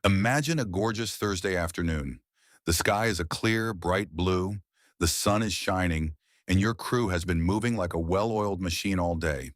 Imagine a gorgeous Thursday afternoon. The sky is a clear, bright blue, the sun is shining, and your crew has been moving like a well-oiled machine all day.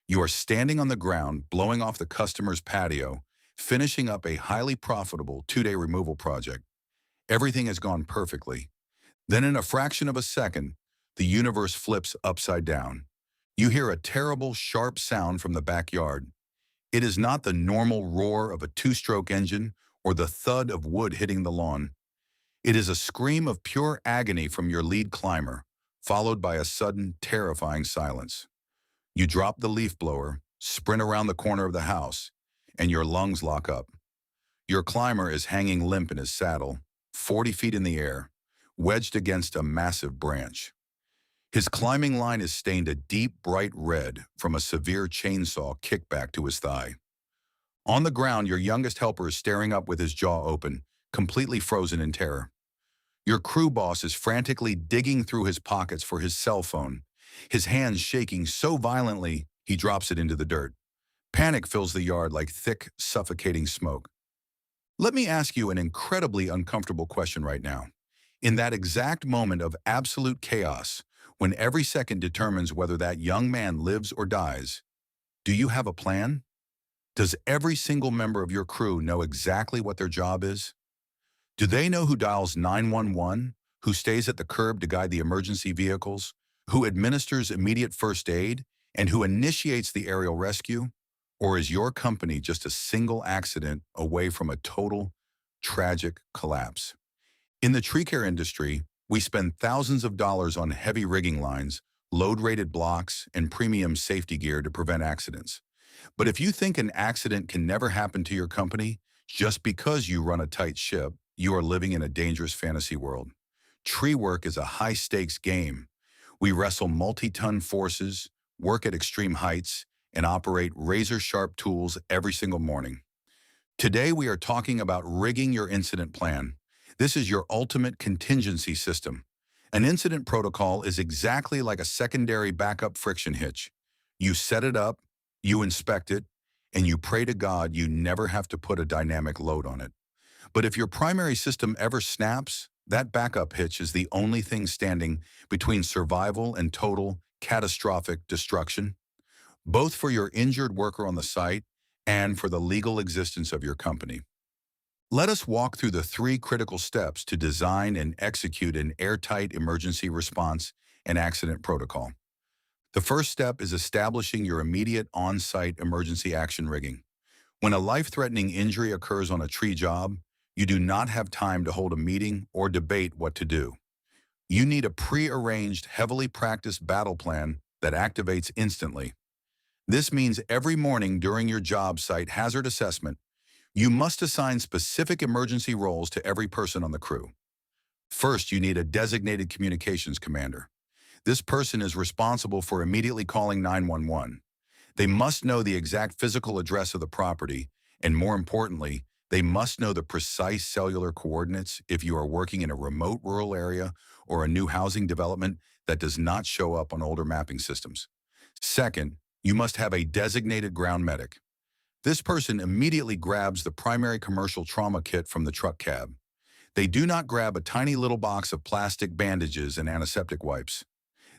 You are standing on the ground, blowing off the customer's patio, finishing up a highly profitable 2-day removal project. Everything has gone perfectly. Then in a fraction of a second, the universe flips upside down. You hear a terrible, sharp sound from the backyard. It is not the normal roar of a two-stroke engine or the thud of wood hitting the lawn. It is a scream of pure agony from your lead climber, followed by a sudden, terrifying silence. You drop the leaf blower, sprint around the corner of the house, and your lungs lock up. Your climber is hanging limp in his saddle, 40 feet in the air, wedged against a massive branch. His climbing line is stained a deep, bright red from a severe chainsaw kickback to his thigh. On the ground, your youngest helper is staring up with his jaw open, completely frozen in terror. Your crew boss is frantically digging through his pockets for his cell phone, his hands shaking so violently he drops it into the dirt. Panic fills the yard like thick, suffocating smoke. Let me ask you an incredibly uncomfortable question right now. In that exact moment of absolute chaos, when every second determines whether that young man lives or dies, do you have a plan? Does every single member of your crew know exactly what their job is? Do they know who dials 911, who stays at the curb to guide the emergency vehicles, who administers immediate first aid, and who initiates the aerial rescue? Or is your company just a single accident away from a total, tragic collapse? In the tree care industry, we spend thousands of dollars on heavy rigging lines, load-rated blocks, and premium safety gear to prevent accidents. But if you think an accident can never happen to your company just because you run a tight ship, you are living in a dangerous fantasy world. Tree work is a high-stakes game. We wrestle multi-ton forces, work at extreme heights, and operate razor-sharp tools every single morning. Today, we are talking about rigging your incident plan. This is your ultimate contingency system. An incident protocol is exactly like a secondary backup friction hitch. You set it up, you inspect it, and you pray to God you never have to put a dynamic load on it. But if your primary system ever snaps, that backup hitch is the only thing standing between survival and total, catastrophic destruction, both for your injured worker on the site and for the legal existence of your company. Let us walk through the 3 critical steps to design and execute an airtight emergency response and accident protocol. The first step is establishing your immediate on-site emergency action rigging. When a life-threatening injury occurs on a tree job, you do not have time to hold a meeting or debate what to do. You need a pre-arranged, heavily practiced battle plan that activates instantly. This means every morning during your job site hazard assessment, you must assign specific emergency roles to every person on the crew. First, you need a designated communications commander. This person is responsible for immediately calling 911. They must know the exact physical address of the property, and more importantly, they must know the precise cellular coordinates if you are working in a remote rural area or a new housing development that does not show up on older mapping systems. Second, you must have a designated ground medic. This person immediately grabs the primary commercial trauma kit from the truck cab. They do not grab a tiny little box of plastic bandages and antiseptic wipes.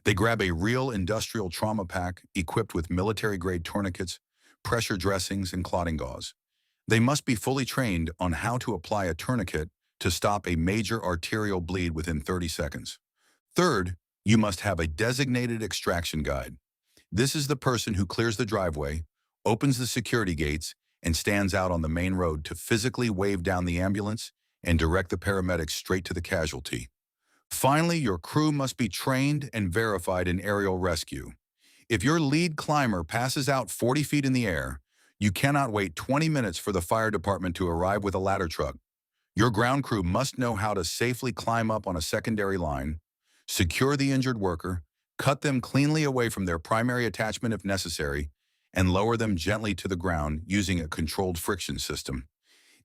They grab a real industrial trauma pack equipped with military-grade tourniquets, pressure dressings, and clotting gauze. They must be fully trained on how to apply a tourniquet to stop a major arterial bleed within 30 seconds. Third, you must have a designated extraction guide. This is the person who clears the driveway, opens the security gates, and stands out on the main road to physically wave down the ambulance and direct the paramedics straight to the casualty. Finally, your crew must be trained and verified in aerial rescue. If your lead climber passes out 40 feet in the air, you cannot wait 20 minutes for the fire department to arrive with a ladder truck. Your ground crew must know how to safely climb up on a secondary line, secure the injured worker, cut them cleanly away from their primary attachment if necessary, and lower them gently to the ground using a controlled friction system.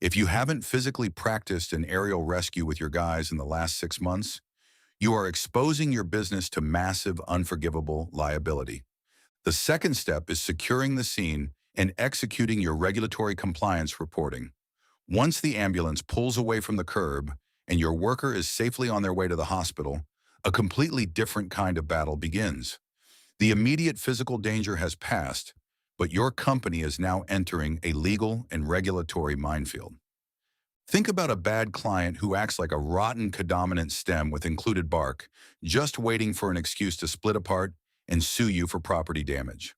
If you haven't physically practiced an aerial rescue with your guys in the last 6 months, you are exposing your business to massive, unforgivable liability. The second step is securing the scene and executing your regulatory compliance reporting. Once the ambulance pulls away from the curb and your worker is safely on their way to the hospital, a completely different kind of battle begins. The immediate physical danger has passed, but your company is now entering a legal and regulatory minefield. Think about a bad client who acts like a rotten codominant stem with included bark, just waiting for an excuse to split apart and sue you for property damage.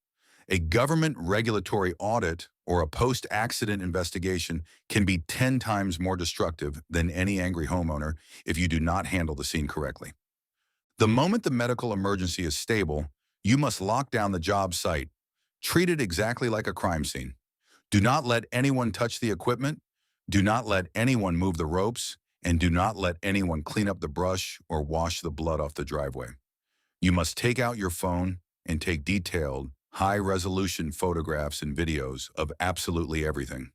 A government regulatory audit or a post-accident investigation can be 10 times more destructive than any angry homeowner if you do not handle the scene correctly. The moment the medical emergency is stable, you must lock down the job site. Treat it exactly like a crime scene. Do not let anyone touch the equipment, do not let anyone move the ropes, and do not let anyone clean up the brush or wash the blood off the driveway. You must take out your phone and take detailed, high-resolution photographs and videos of absolutely everything.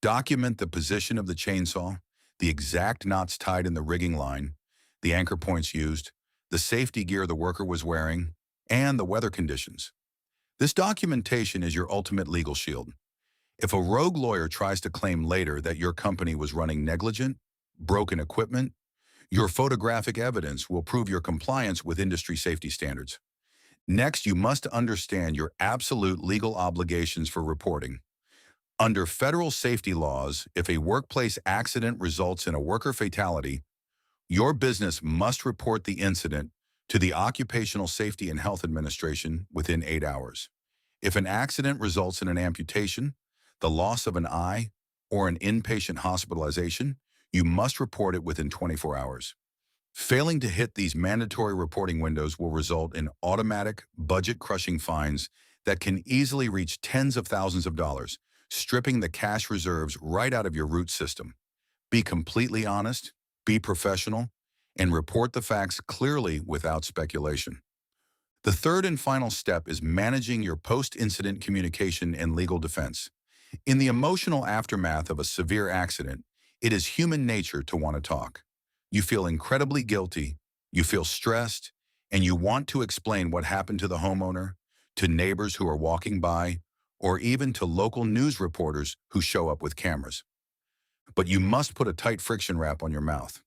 Document the position of the chainsaw, the exact knots tied in the rigging line, the anchor points used, the safety gear the worker was wearing, and the weather conditions. This documentation is your ultimate legal shield. If a rogue lawyer tries to claim later that your company was running negligent, broken equipment, your photographic evidence will prove your compliance with industry safety standards. Next, you must understand your absolute legal obligations for reporting. Under federal safety laws, if a workplace accident results in a worker fatality, your business must report the incident to the Occupational Safety and Health Administration within 8 hours. If an accident results in an amputation, the loss of an eye, or an inpatient hospitalization, you must report it within 24 hours. Failing to hit these mandatory reporting windows will result in automatic, budget-crushing fines that can easily reach tens of thousands of dollars, stripping the cash reserves right out of your root system. Be completely honest, be professional, and report the facts clearly without speculation. The third and final step is managing your post-incident communication and legal defense. In the emotional aftermath of a severe accident, it is human nature to want to talk. You feel incredibly guilty, you feel stressed, and you want to explain what happened to the homeowner, to neighbors who are walking by, or even to local news reporters who show up with cameras. But you must put a tight friction wrap on your mouth.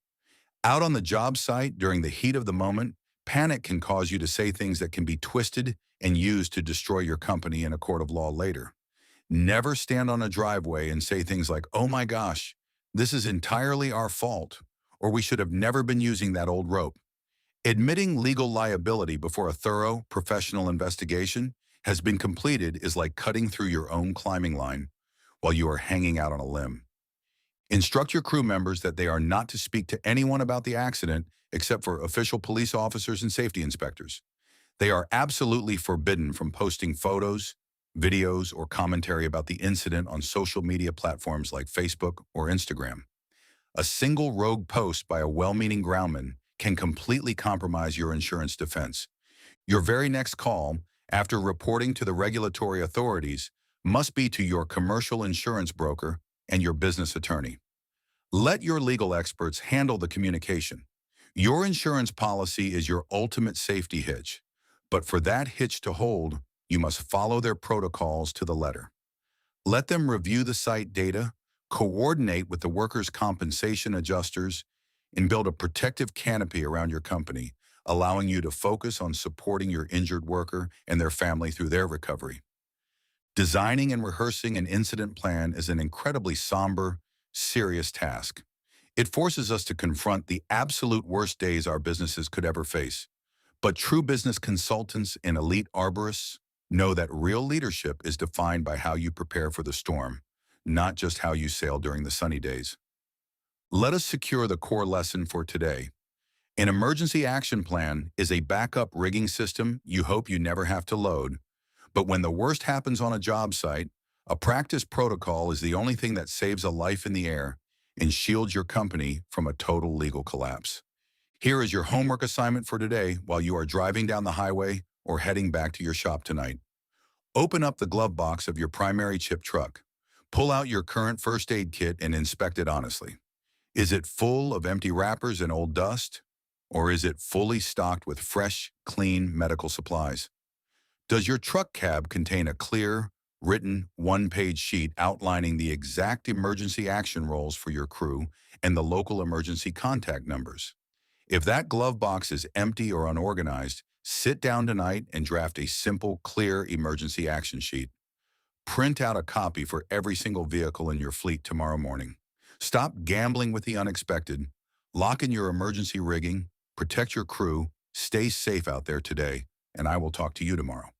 Out on the job site during the heat of the moment, panic can cause you to say things that can be twisted and used to destroy your company in a court of law later. Never stand on a driveway and say things like, "Oh my gosh, this is entirely our fault," or "We should have never been using that old rope." Admitting legal liability before a thorough, professional investigation has been completed is like cutting through your own climbing line while you are hanging out on a limb. Instruct your crew members that they are not to speak to anyone about the accident except for official police officers and safety inspectors. They are absolutely forbidden from posting photos, videos, or commentary about the incident on social media platforms like Facebook or Instagram. A single rogue post by a well-meaning groundman can completely compromise your insurance defense. Your very next call, after reporting to the regulatory authorities, must be to your commercial insurance broker and your business attorney. Let your legal experts handle the communication. Your insurance policy is your ultimate safety hitch, but for that hitch to hold, you must follow their protocols to the letter. Let them review the site data, coordinate with the workers' compensation adjusters, and build a protective canopy around your company, allowing you to focus on supporting your injured worker and their family through their recovery. Designing and rehearsing an incident plan is an incredibly somber, serious task. It forces us to confront the absolute worst days our businesses could ever face. But true business consultants and elite arborists know that real leadership is defined by how you prepare for the storm, not just how you sail during the sunny days. Let us secure the core lesson for today. An emergency action plan is a backup rigging system you hope you never have to load. But when the worst happens on a job site, a practice protocol is the only thing that saves a life in the air and shields your company from a total legal collapse. Here is your homework assignment for today while you are driving down the highway or heading back to your shop tonight. Open up the glove box of your primary chip truck. Pull out your current first aid kit and inspect it honestly. Is it full of empty wrappers and old dust? Or is it fully stocked with fresh, clean medical supplies? Does your truck cab contain a clear, written one-page sheet outlining the exact emergency action roles for your crew and the local emergency contact numbers. If that glove box is empty or unorganized, sit down tonight and draft a simple, clear emergency action sheet. Print out a copy for every single vehicle in your fleet tomorrow morning. Stop gambling with the unexpected. Lock in your emergency rigging, protect your crew, stay safe out there today, and I will talk to you tomorrow.